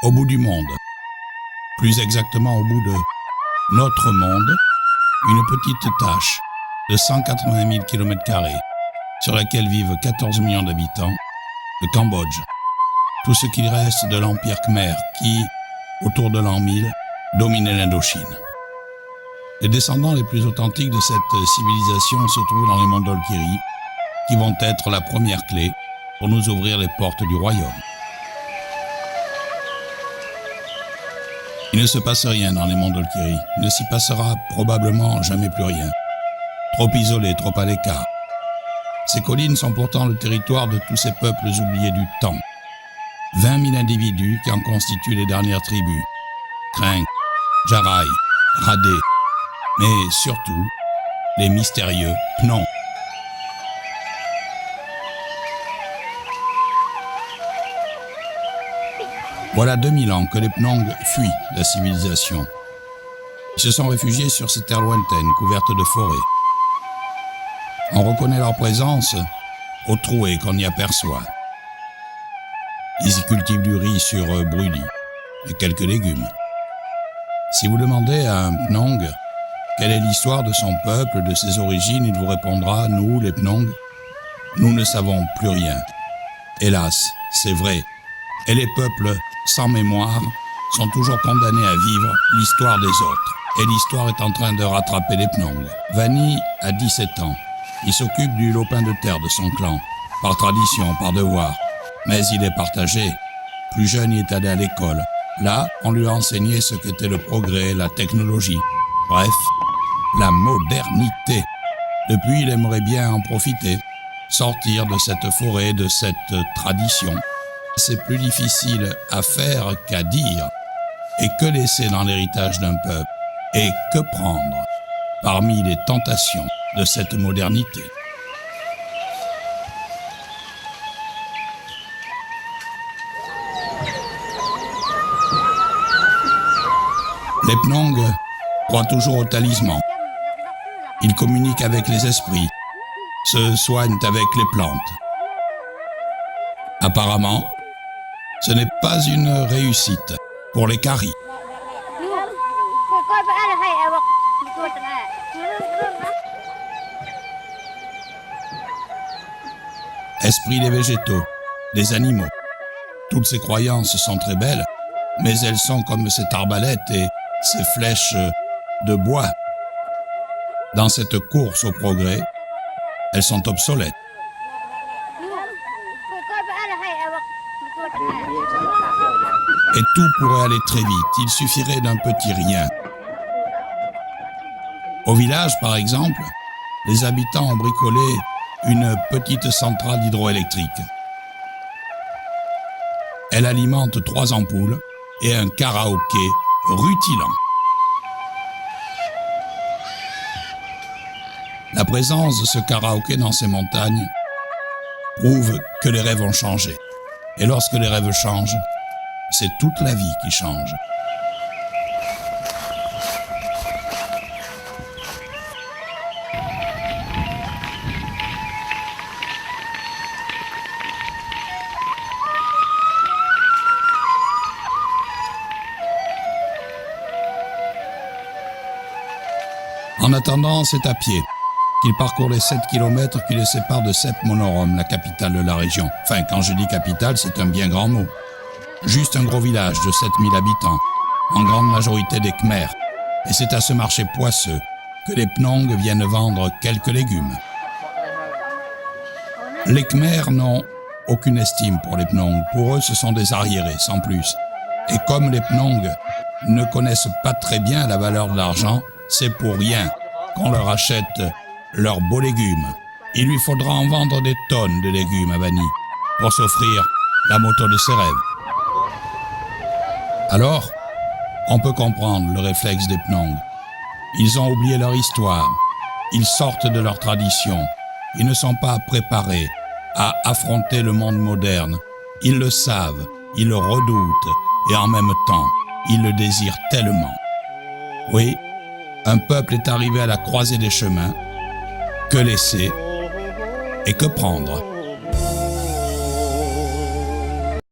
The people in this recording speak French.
au bout du monde, plus exactement au bout de notre monde, une petite tache de 180 000 km² sur laquelle vivent 14 millions d'habitants, le Cambodge. Tout ce qu'il reste de l'Empire Khmer qui, autour de l'an 1000, dominait l'Indochine. Les descendants les plus authentiques de cette civilisation se trouvent dans les Mondolkiri, qui vont être la première clé pour nous ouvrir les portes du royaume. Il ne se passe rien dans les Mondolkiri. Il ne s'y passera probablement jamais plus rien. Trop isolés, trop à l'écart. Ces collines sont pourtant le territoire de tous ces peuples oubliés du temps. 20 000 individus qui en constituent les dernières tribus. Krink, Jarai, Radé, mais surtout les mystérieux Pnon. Voilà 2000 ans que les Pnong fuient la civilisation. Ils se sont réfugiés sur ces terres lointaines, couvertes de forêts. On reconnaît leur présence aux trouées qu'on y aperçoit. Ils y cultivent du riz sur brûlis et quelques légumes. Si vous demandez à un Pnong quelle est l'histoire de son peuple, de ses origines, il vous répondra « Nous, les Pnong, nous ne savons plus rien. » Hélas, c'est vrai. Et les peuples sans mémoire sont toujours condamnés à vivre l'histoire des autres. Et l'histoire est en train de rattraper les Pnong. Vani a 17 ans. Il s'occupe du lopin de terre de son clan, par tradition, par devoir. Mais il est partagé. Plus jeune, il est allé à l'école. Là, on lui a enseigné ce qu'était le progrès, la technologie. Bref, la modernité. Depuis, il aimerait bien en profiter, sortir de cette forêt, de cette tradition. C'est plus difficile à faire qu'à dire. Et que laisser dans l'héritage d'un peuple? Et que prendre parmi les tentations de cette modernité? Les Pnong croient toujours au talisman. Ils communiquent avec les esprits, se soignent avec les plantes. Apparemment, ce n'est pas une réussite pour les Kari. Esprit des végétaux, des animaux. Toutes ces croyances sont très belles, mais elles sont comme cette arbalète et ces flèches de bois. Dans cette course au progrès, elles sont obsolètes. Et tout pourrait aller très vite, il suffirait d'un petit rien. Au village, par exemple, les habitants ont bricolé une petite centrale hydroélectrique. Elle alimente 3 ampoules et un karaoké rutilant. La présence de ce karaoké dans ces montagnes prouve que les rêves ont changé. Et lorsque les rêves changent, c'est toute la vie qui change. En attendant, c'est à pied qu'il parcourt les 7 kilomètres qui le séparent de Sep-Monorom, la capitale de la région. Enfin, quand je dis capitale, c'est un bien grand mot. Juste un gros village de 7000 habitants, en grande majorité des Khmers. Et c'est à ce marché poisseux que les Pnong viennent vendre quelques légumes. Les Khmers n'ont aucune estime pour les Pnong. Pour eux, ce sont des arriérés, sans plus. Et comme les Pnong ne connaissent pas très bien la valeur de l'argent, c'est pour rien qu'on leur achète leurs beaux légumes. Il lui faudra en vendre des tonnes de légumes à Vani pour s'offrir la moto de ses rêves. Alors, on peut comprendre le réflexe des Pnong. Ils ont oublié leur histoire. Ils sortent de leur tradition. Ils ne sont pas préparés à affronter le monde moderne. Ils le savent, ils le redoutent et en même temps, ils le désirent tellement. Oui, un peuple est arrivé à la croisée des chemins. Que laisser et que prendre ?